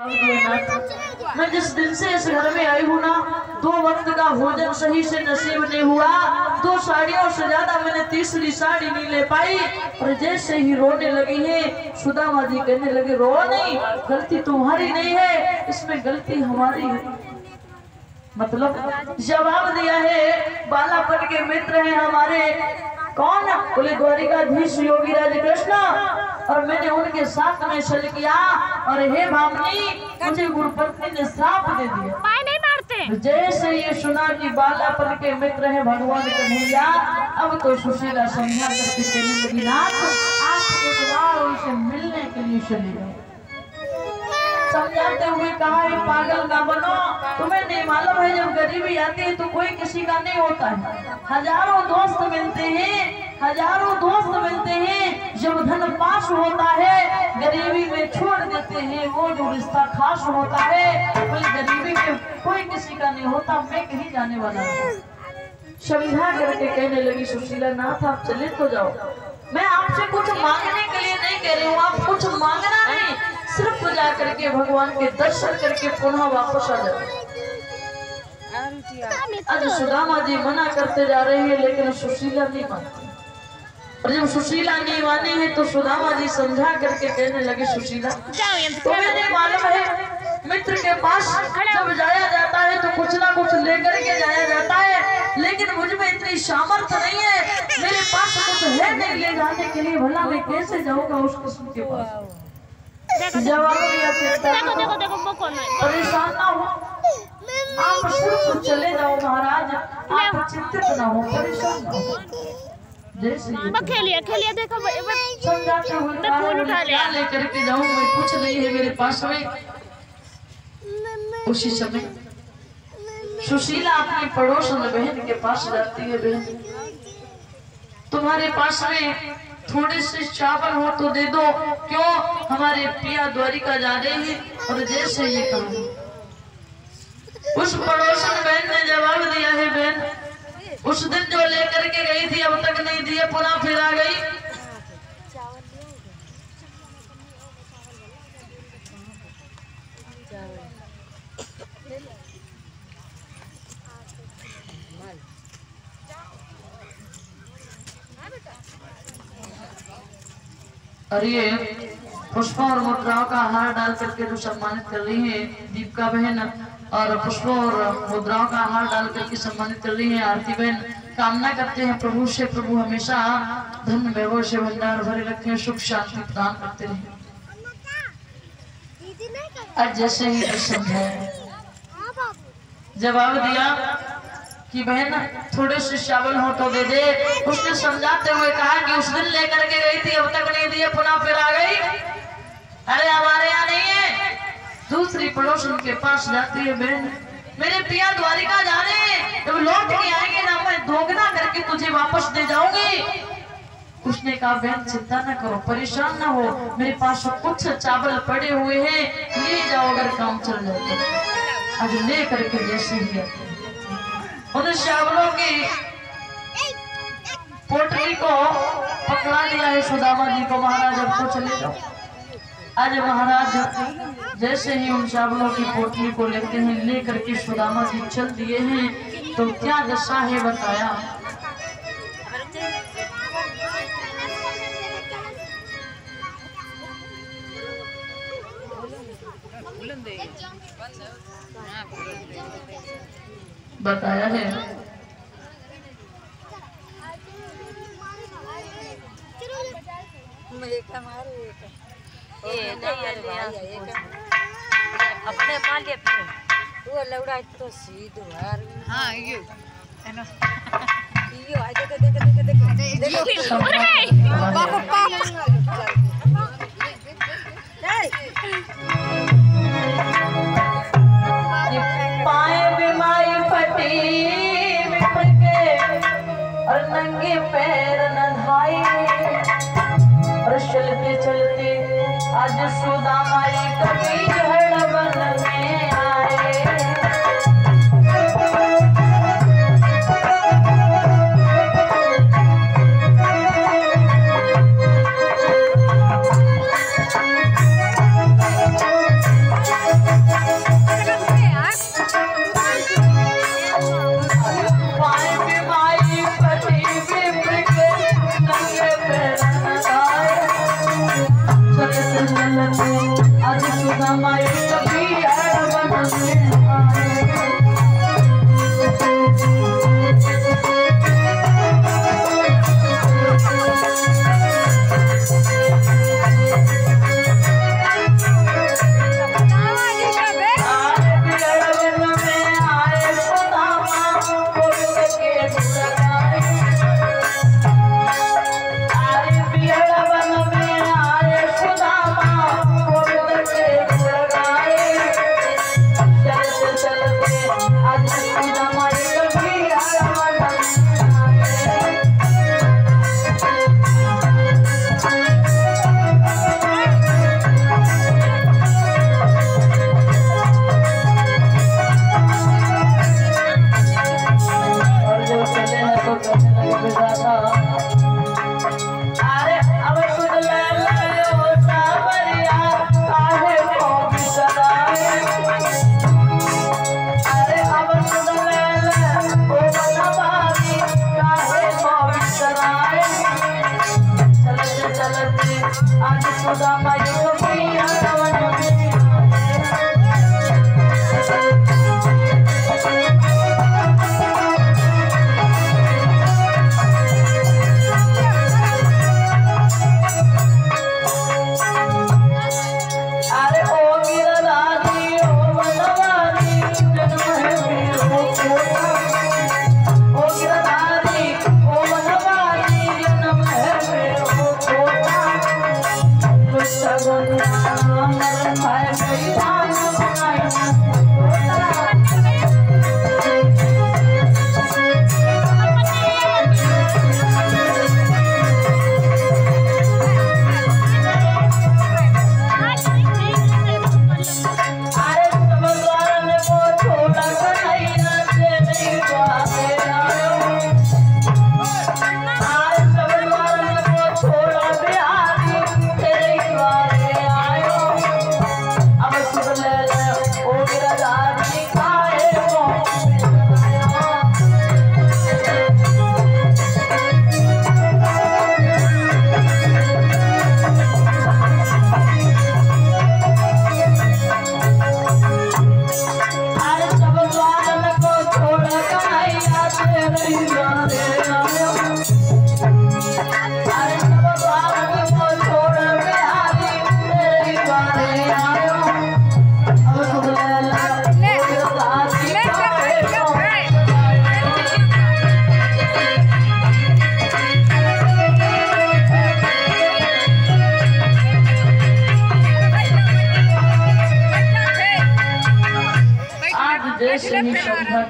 मैं जिस दिन से इस घर में आई हूँ ना, 2 वक्त का भोजन सही से नसीब नहीं हुआ। 2 साड़ियों से ज्यादा मैंने तीसरी साड़ी नहीं ले पाई। और जैसे ही रोने लगी है, सुदामा जी कहने लगे रो नहीं, गलती तुम्हारी नहीं है, इसमें गलती हमारी है। मतलब जवाब दिया है, बालापन के मित्र हैं हमारे। कौन? बोले द्वारिकाधीश योगी राज कृष्ण। और मैंने उनके साथ में छल किया और हे भामनी, मुझे गुरुपत्नी ने श्राप दे दिया। नहीं मारते। जैसे ये सुना कि बालापन के मित्र है भगवान कन्हैया, अब तो सुशीला समझा करके चली लगी नाथ, आज एक बार उनसे मिलने के लिए चली गई। समझाते हुए कहा है पागल ना बनो, तुम्हें नहीं मालूम है जब गरीबी आती है तो कोई किसी का नहीं होता है। हजारों दोस्त मिलते हैं, हजारों दोस्त मिलते हैं, जब धन पास होता है गरीबी में छोड़ देते हैं। वो जो रिश्ता खास होता है वही गरीबी में कोई किसी का नहीं होता। मैं कहीं जाने वाला हूँ। समझा करके कहने लगी सुशीला नाथ आप चले तो जाओ, मैं आपसे कुछ मांगने के लिए नहीं कह रही हूँ, आप कुछ मांगना नहीं, सिर्फ जा करके भगवान के दर्शन करके पुनः वापस आ जाओ। आज सुदामा जी मना करते जा रहे हैं लेकिन सुशीला नहीं मानती। और जब सुशीला नहीं मानी है तो सुदामा जी समझा करके कहने लगे सुशीला तुम्हें नहीं मालूम है, मित्र के पास जब जाया जाता है तो कुछ ना कुछ लेकर के जाया जाता है, लेकिन मुझ में इतनी सामर्थ्य नहीं है, मेरे पास कुछ है नहीं ले जाने के लिए, भला मैं कैसे जाऊंगा उस किस्म के पास। जवाब दिया परेशान ना हो, आप सिर्फ चले जाओ महाराज, आप चिंतित ना हो, परेशान ना हो। खेलिए देखो समझाते हुए फूल उठा लिया लेकर के जाऊं, मैं कुछ नहीं है मेरे पास में। उसी समय सुशीला अपनी पड़ोसन बहन के पास जाती है, बहन तुम्हारे पास में थोड़े से चावल हो तो दे दो, क्यों हमारे पिया द्वारिका जा रहे हैं। और जैसे ये कहा उस पड़ोसन बहन ने जवाब दिया है बहन उस दिन जो लेकर के गई थी अब तक नहीं दिए, पुनः फिर आ गई। और ये पुष्पों और मुद्राओं का हार डाल करके जो सम्मानित कर रही है दीपिका बहन, और पुष्पों और मुद्राओं का हार डाल करके सम्मानित कर रही है आरती बहन। कामना करते हैं प्रभु से, प्रभु हमेशा धन वैभव से भंडार भरे रखें, सुख शांति प्रदान करते रहे। आज जैसे ही जवाब दिया कि बहन थोड़े से चावल हो तो दे दे। उसने समझाते हुए कहा कि उस दिन लेकर के गई थी अब तक नहीं दिए, पुनः फिर आ गई। अरे हमारे यहाँ नहीं है। दूसरी पड़ोसन के पास जाती है बहन मेरे पिया द्वारिका जा रहे हैं, जब लौट के आएंगे ना मैं दोगुना करके तुझे वापस दे जाऊंगी। उसने कहा बहन चिंता न करो, परेशान ना हो, मेरे पास कुछ चावल पड़े हुए हैं, ले जाओ अगर काम चल जाए तो। आज ले करके जैसे ही उन चावलों की पोटली को पकड़ा लिया है सुदामा जी को, महाराज अब तो चले जाओ। आज महाराज जैसे ही उन चावलों की पोटली को लेते हैं, लेकर के सुदामा जी चल दिए हैं, तो क्या दशा है बताया। बताया है अपने मान लिया वो लौड़ा तो सीधो यार। हाँ ये है ना, यो आई देखो पापा पाए बीमारी फटी के और नंगे पैर न धाए, और चलते चलते आज सुदामा कभी झड़ बन में आए। सुधा माई कभी वन में आए।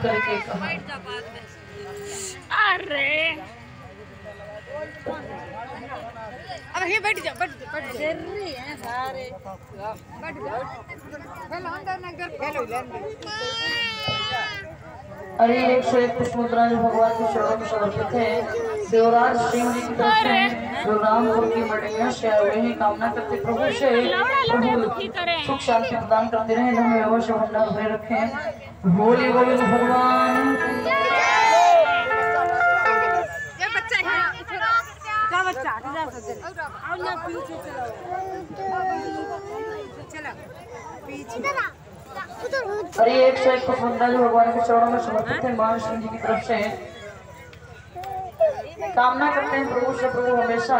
करके कहा अरे अब ये बैठ जा जरूरी है सारे बैठ जाओ पहले अंदर ना कर पहले अरे 101 पुष्प मुद्रा जो भगवान के चरणों में समर्पित है। देवराज सिंह जी की तरफ से जो रामपुर की मड़िया से आए हुए हैं, कामना करते प्रभु से प्रभु सुख शांति प्रदान करते रहे, धन व्यवहार से भंडार भरे रखें। बोले गोविंद भगवान क्या बच्चा जा सकते आओ ना पीछे चलो पीछे अरे 101 पुष्प मुद्रा जो भगवान के चरणों में समर्पित है, महान सिंह जी की तरफ से कामना करते हैं प्रभु से प्रभु हमेशा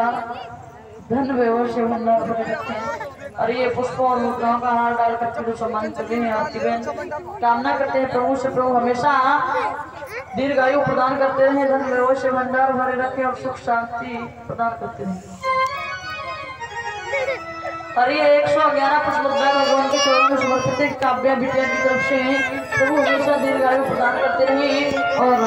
धन व्यवहार से भंडार भरे रखें। और ये पुष्पों और मुद्राओं का हार डाल करके जो सम्मान कर रहे हैं आरती बहन, कामना करते हैं प्रभु से प्रभु हमेशा दीर्घायु प्रदान करते हैं, धन व्यवहार से भंडार भरे रखें और सुख शांति प्रदान करते हैं। और ये 111 पुष्प मुद्रा भगवान के चरणों में समर्पित है, काव्या बिटिया की तरफ से प्रभु हमेशा दीर्घायु प्रदान करते रहे और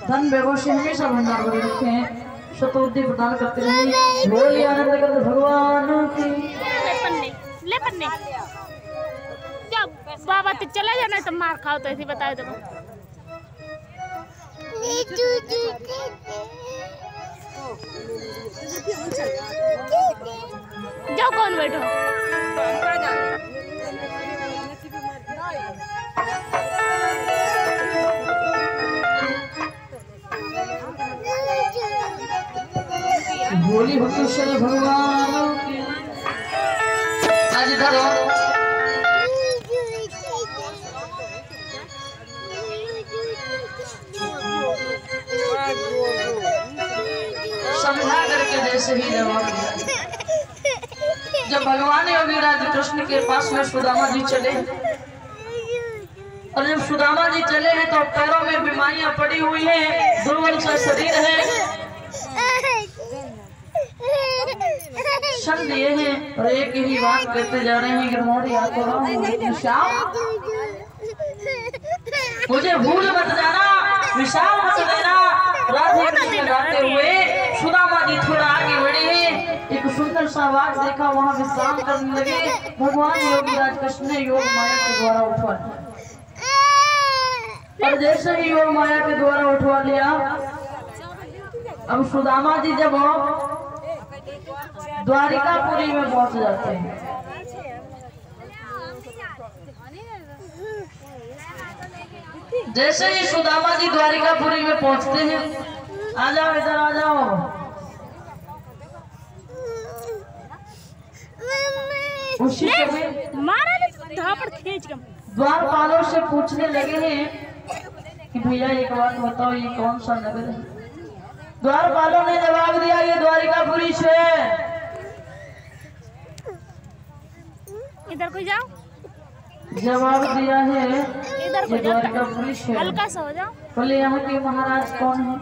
धन व्यवहार से हमेशा भंडार भरे रखें, शतोद्धि प्रदान करते रहे। बोलिए आनंद करते भगवान की। ले पन्ने जब बाबा तो चले जाना तो मार खाओ तो ऐसे बताए दो जाओ कौन बैठो बोली भक्तों भगवान की। आज धरो भगवान योगीराज कृष्ण के पास में सुदामा जी चले। और जब सुदामा जी चले हैं तो पैरों में बीमारियां पड़ी हुई है, दुर्बल सा शरीर है, सन दिए हैं और एक ही बात करते जा रहे हैं कि मोरी मुझे भूल मत जाना, विशाल मत देना। राधे कृष्ण गाते हुए सुदामा जी थोड़ा आगे बढ़े हैं, एक सुंदर सा बाग देखा, वहां विश्राम करने लगे। भगवान योगीराज कृष्ण ने योग माया के द्वारा उठवा लिया, और जैसे ही योग माया के द्वारा उठवा लिया, अब सुदामा जी जब द्वारिकापुरी में पहुंच जाते हैं, जैसे ही सुदामा जी द्वारिकापुरी में पहुंचते हैं, आ जाओ इधर आ जाओ, उसी समय द्वारपालों से पूछने लगे हैं कि भैया एक बात बताओ, ये कौन सा नगर है? द्वारपालों ने जवाब दिया, ये द्वारिकापुरी से। इधर को जाओ, जवाब दिया है इधर को ये द्वारिकापुरी से। हल्का सा हो जाओ। बोले यहाँ के महाराज कौन है?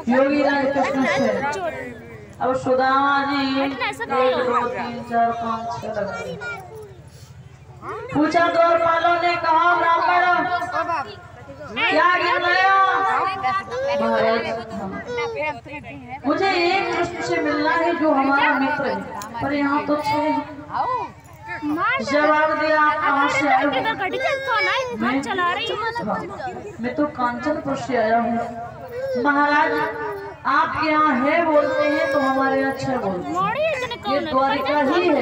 योगीराज कृष्ण से। अब सुदामा जी 1 2 3 4 5 6 लगे। पूछा द्वारपालों ने, कहा ब्राह्मण क्या गिराया? मुझे एक कृष्ण से मिलना है जो हमारा मित्र है, पर यहाँ तो 6। जवाब दिया, आप कहाँ से आए हो? मैं तो कांचनपुर से आया हूँ। महाराज आपके यहाँ है बोलते हैं तो हमारे यहाँ 6 बोलते हैं, ये द्वारिका ही है।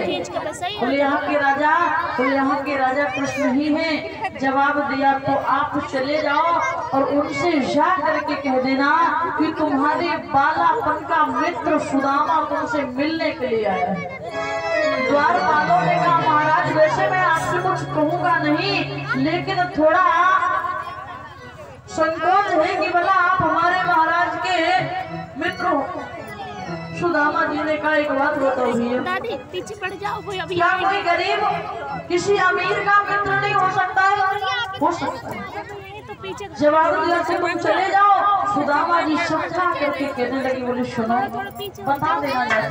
बोले यहाँ के राजा कृष्ण ही हैं। जवाब दिया, तो आप चले जाओ और उनसे जा करके कह देना कि तुम्हारे बालापन का मित्र सुदामा तुमसे मिलने के लिए आया है। द्वारपालों ने कहा, महाराज वैसे मैं आपसे कुछ कहूँगा नहीं, लेकिन थोड़ा संकोच है कि भला आप हमारे महाराज के मित्र हो। सुदामा जी ने कहा, एक बात बताओ भैया, दादी पीछे पड़ जाओ, अभी क्या कोई गरीब किसी अमीर का मित्र नहीं हो सकता है? हो सकता है। तो पीछे जवाब दिया से तुम चले जाओ। सुदामा जी समझा करके कहने लगी, बोले सुनो, बता देना चाहते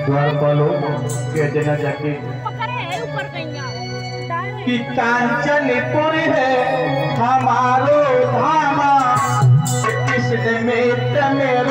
द्वारपालों कह देना चाहते कि कांचनपुर है हमारो धामा, कृष्ण मित्र मेरा